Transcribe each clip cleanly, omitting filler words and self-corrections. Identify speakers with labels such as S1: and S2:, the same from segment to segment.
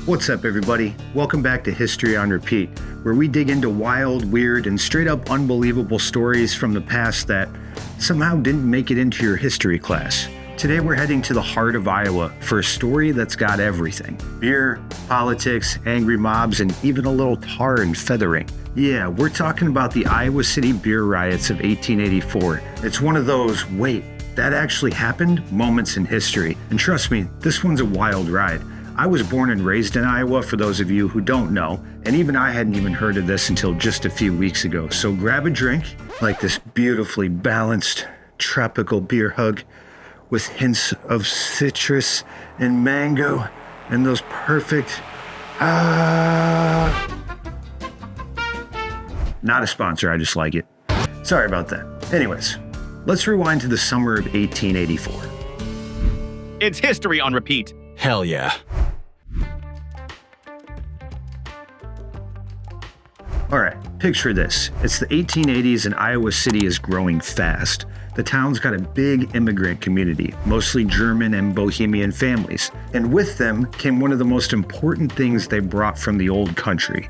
S1: What's up, everybody? Welcome back to History on Repeat, where we dig into wild, weird, and straight up unbelievable stories from the past that somehow didn't make it into your history class. Today we're heading to the heart of Iowa for a story that's got everything. Beer, politics, angry mobs, and even a little tar and feathering. Yeah, we're talking about the Iowa City Beer Riots of 1884. It's one of those, wait, that actually happened? Moments in history. And trust me, this one's a wild ride. I was born and raised in Iowa, for those of you who don't know, and even I hadn't even heard of this until just a few weeks ago. So grab a drink, like this beautifully balanced tropical beer hug with hints of citrus and mango and those perfect, not a sponsor, I just like it. Sorry about that. Anyways, let's rewind to the summer of 1884.
S2: It's History on Repeat.
S3: Hell yeah.
S1: All right, picture this. It's the 1880s and Iowa City is growing fast. The town's got a big immigrant community, mostly German and Bohemian families. And with them came one of the most important things they brought from the old country: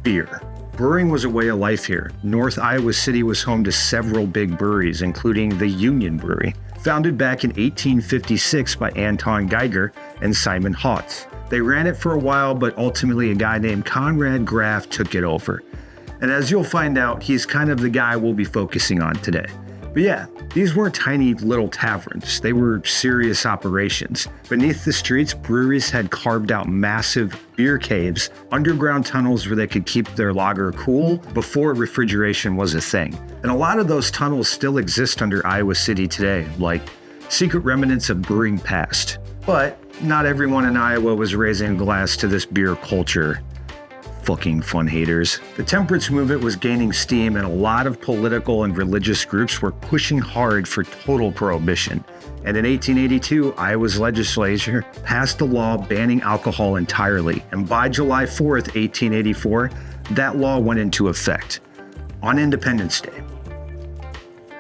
S1: beer. Brewing was a way of life here. North Iowa City was home to several big breweries, including the Union Brewery, founded back in 1856 by Anton Geiger and Simon Hotz. They ran it for a while, but ultimately a guy named Conrad Graf took it over. And as you'll find out, he's kind of the guy we'll be focusing on today. But yeah, these weren't tiny little taverns. They were serious operations. Beneath the streets, breweries had carved out massive beer caves, underground tunnels where they could keep their lager cool before refrigeration was a thing. And a lot of those tunnels still exist under Iowa City today, like secret remnants of brewing past. But not everyone in Iowa was raising a glass to this beer culture. Fucking fun haters. The temperance movement was gaining steam, and a lot of political and religious groups were pushing hard for total prohibition. And in 1882, Iowa's legislature passed a law banning alcohol entirely, and by July 4th, 1884, that law went into effect on Independence Day.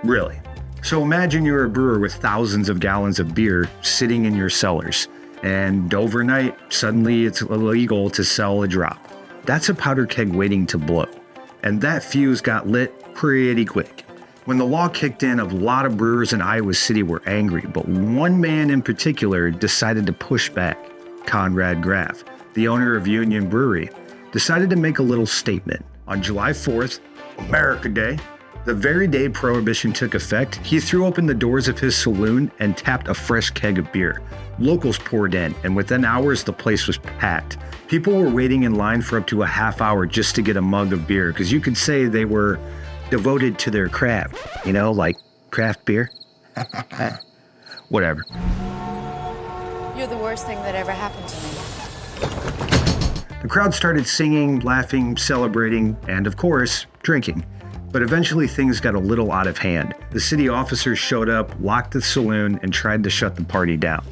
S1: Really. So imagine you're a brewer with thousands of gallons of beer sitting in your cellars, and overnight, suddenly it's illegal to sell a drop. That's a powder keg waiting to blow. And that fuse got lit pretty quick. When the law kicked in, a lot of brewers in Iowa City were angry, but one man in particular decided to push back. Conrad Graf, the owner of Union Brewery, decided to make a little statement. On July 4th, America Day, the very day Prohibition took effect, he threw open the doors of his saloon and tapped a fresh keg of beer. Locals poured in, and within hours, the place was packed. People were waiting in line for up to a half hour just to get a mug of beer, because you could say they were devoted to their craft, like craft beer. Whatever.
S4: You're the worst thing that ever happened to me.
S1: The crowd started singing, laughing, celebrating, and of course, drinking. But eventually things got a little out of hand. The city officers showed up, locked the saloon, and tried to shut the party down.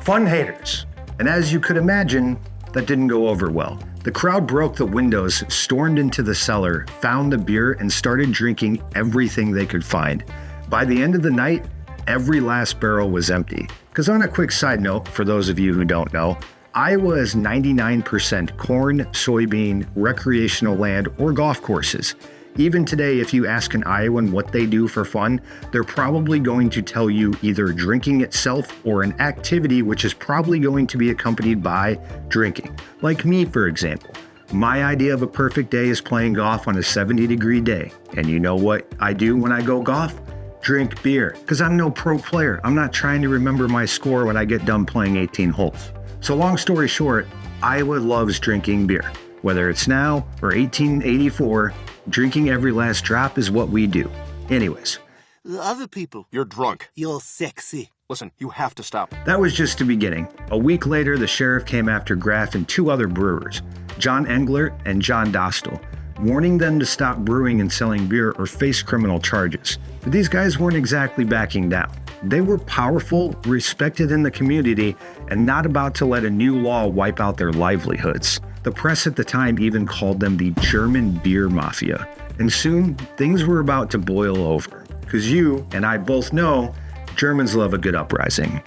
S1: Fun haters. And as you could imagine, that didn't go over well. The crowd broke the windows, stormed into the cellar, found the beer, and started drinking everything they could find. By the end of the night, every last barrel was empty. Because on a quick side note, for those of you who don't know, Iowa is 99% corn, soybean, recreational land, or golf courses. Even today, if you ask an Iowan what they do for fun, they're probably going to tell you either drinking itself or an activity which is probably going to be accompanied by drinking. Like me, for example. My idea of a perfect day is playing golf on a 70-degree day. And you know what I do when I go golf? Drink beer. Because I'm no pro player. I'm not trying to remember my score when I get done playing 18 holes. So long story short, Iowa loves drinking beer. Whether it's now or 1884, drinking every last drop is what we do. Anyways.
S5: The other people.
S3: You're drunk.
S5: You're sexy.
S3: Listen, you have to stop.
S1: That was just the beginning. A week later, the sheriff came after Graf and two other brewers, John Englert and John Dostal, warning them to stop brewing and selling beer or face criminal charges. But these guys weren't exactly backing down. They were powerful, respected in the community, and not about to let a new law wipe out their livelihoods. The press at the time even called them the German Beer Mafia. And soon, things were about to boil over. Because you and I both know Germans love a good uprising.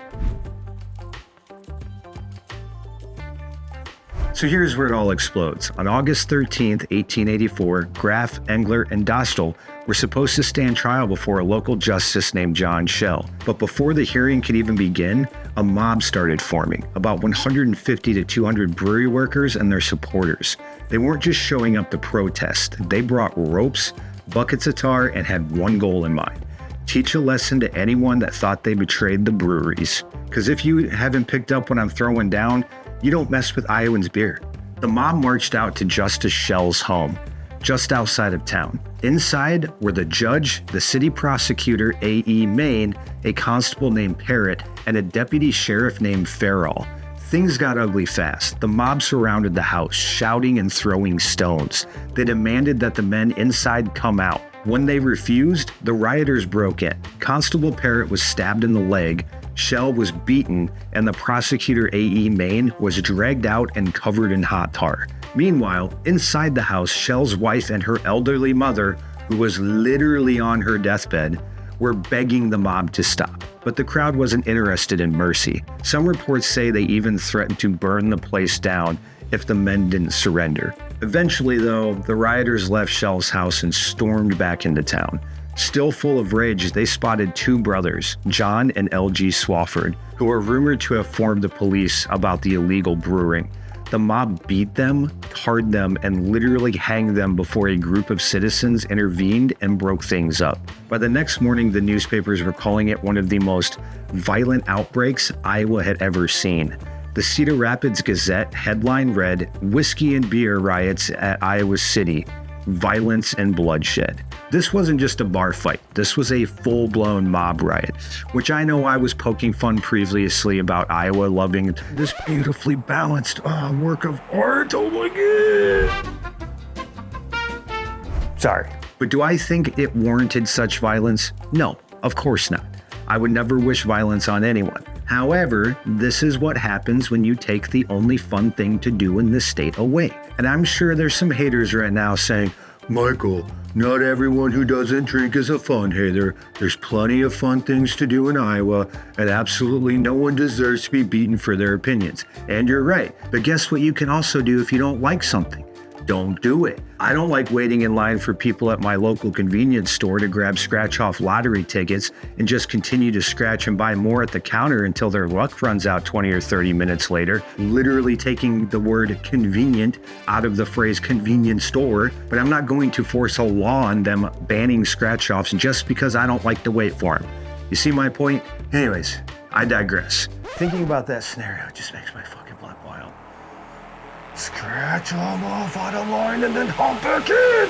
S1: So here's where it all explodes. On August 13th, 1884, Graf, Engler, and Dostal were supposed to stand trial before a local justice named John Schell. But before the hearing could even begin, a mob started forming, about 150 to 200 brewery workers and their supporters. They weren't just showing up to protest. They brought ropes, buckets of tar, and had one goal in mind: teach a lesson to anyone that thought they betrayed the breweries. Because if you haven't picked up what I'm throwing down, you don't mess with Iowans beer. The mob marched out to Justice Schell's home, just outside of town. Inside were the judge, the city prosecutor, A.E. Maine, a constable named Parrott, and a deputy sheriff named Farrell. Things got ugly fast. The mob surrounded the house, shouting and throwing stones. They demanded that the men inside come out. When they refused, the rioters broke in. Constable Parrott was stabbed in the leg, Schell was beaten, and the prosecutor A.E. Maine was dragged out and covered in hot tar. Meanwhile, inside the house, Schell's wife and her elderly mother, who was literally on her deathbed, were begging the mob to stop. But the crowd wasn't interested in mercy. Some reports say they even threatened to burn the place down if the men didn't surrender. Eventually, though, the rioters left Schell's house and stormed back into town. Still full of rage, they spotted two brothers, John and L.G. Swafford, who were rumored to have informed the police about the illegal brewing. The mob beat them, tarred them, and literally hanged them before a group of citizens intervened and broke things up. By the next morning, the newspapers were calling it one of the most violent outbreaks Iowa had ever seen. The Cedar Rapids Gazette headline read, "Whiskey and Beer Riots at Iowa City, Violence and Bloodshed." This wasn't just a bar fight. This was a full-blown mob riot, which I know I was poking fun previously about Iowa loving this beautifully balanced work of art. Oh my God. Sorry, but do I think it warranted such violence? No, of course not. I would never wish violence on anyone. However, this is what happens when you take the only fun thing to do in this state away. And I'm sure there's some haters right now saying, "Michael, not everyone who doesn't drink is a fun hater. There's plenty of fun things to do in Iowa, and absolutely no one deserves to be beaten for their opinions." And you're right. But guess what you can also do if you don't like something? Don't do it. I don't like waiting in line for people at my local convenience store to grab scratch-off lottery tickets and just continue to scratch and buy more at the counter until their luck runs out 20 or 30 minutes later, literally taking the word convenient out of the phrase convenience store. But I'm not going to force a law on them banning scratch-offs just because I don't like to wait for them. You see my point? Anyways, I digress. Thinking about that scenario just makes my fucking blood boil. Scratch them off on a line and then hop back in.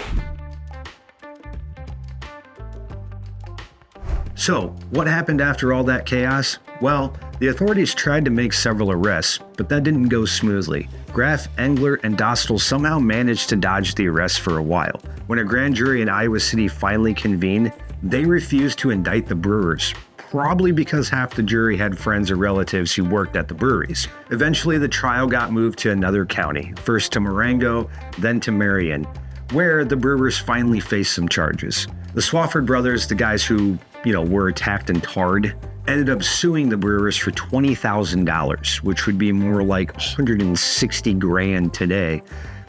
S1: So, what happened after all that chaos? Well, the authorities tried to make several arrests, but that didn't go smoothly. Graf, Engler, and Dostal somehow managed to dodge the arrests for a while. When a grand jury in Iowa City finally convened, they refused to indict the brewers, probably because half the jury had friends or relatives who worked at the breweries. Eventually, the trial got moved to another county, first to Marengo, then to Marion, where the brewers finally faced some charges. The Swafford brothers, the guys who, were attacked and tarred, ended up suing the brewers for $20,000, which would be more like 160 grand today,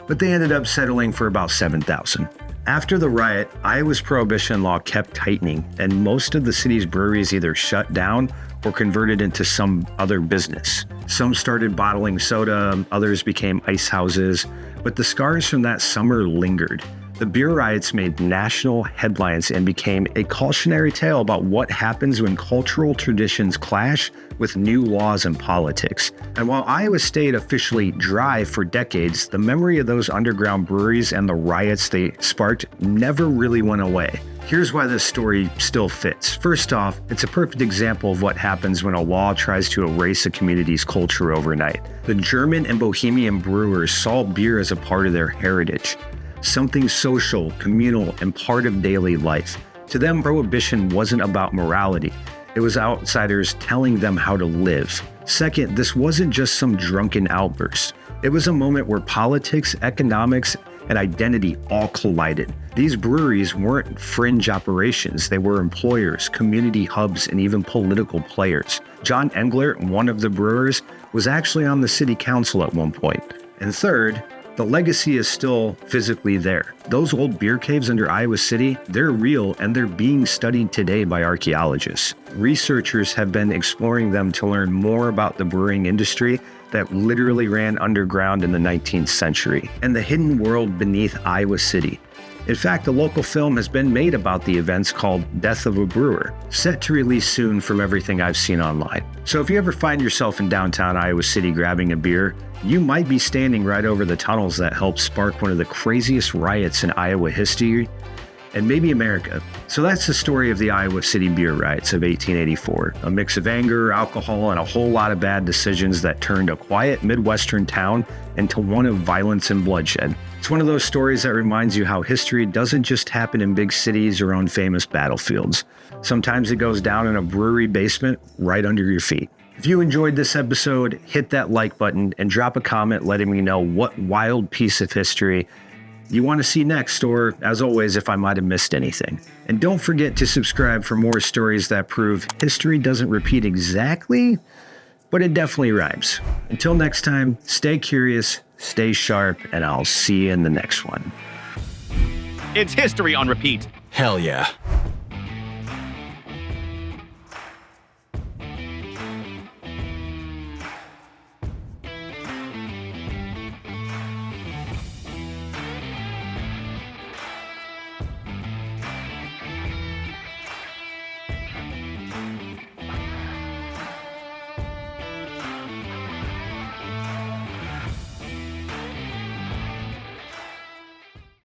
S1: but they ended up settling for about $7,000. After the riot, Iowa's prohibition law kept tightening, and most of the city's breweries either shut down or converted into some other business. Some started bottling soda, others became ice houses, but the scars from that summer lingered. The beer riots made national headlines and became a cautionary tale about what happens when cultural traditions clash with new laws and politics. And while Iowa stayed officially dry for decades, the memory of those underground breweries and the riots they sparked never really went away. Here's why this story still fits. First off, it's a perfect example of what happens when a law tries to erase a community's culture overnight. The German and Bohemian brewers saw beer as a part of their heritage, something social, communal, and part of daily life. To them, Prohibition wasn't about morality. It was outsiders telling them how to live. Second, this wasn't just some drunken outburst. It was a moment where politics, economics, and identity all collided. These breweries weren't fringe operations. They were employers, community hubs, and even political players. John Engler, one of the brewers, was actually on the city council at one point. And third, the legacy is still physically there. Those old beer caves under Iowa City, they're real and they're being studied today by archaeologists. Researchers have been exploring them to learn more about the brewing industry that literally ran underground in the 19th century and the hidden world beneath Iowa City. In fact, a local film has been made about the events called Death of a Brewer, set to release soon from everything I've seen online. So if you ever find yourself in downtown Iowa City grabbing a beer, you might be standing right over the tunnels that helped spark one of the craziest riots in Iowa history, and maybe America. So that's the story of the Iowa City Beer Riots of 1884, a mix of anger, alcohol, and a whole lot of bad decisions that turned a quiet Midwestern town into one of violence and bloodshed. It's one of those stories that reminds you how history doesn't just happen in big cities or on famous battlefields. Sometimes it goes down in a brewery basement right under your feet. If you enjoyed this episode, hit that like button and drop a comment letting me know what wild piece of history you want to see next, or as always, if I might have missed anything. And don't forget to subscribe for more stories that prove history doesn't repeat exactly, but it definitely rhymes. Until next time, stay curious, stay sharp, and I'll see you in the next one.
S2: It's history on repeat.
S3: Hell yeah.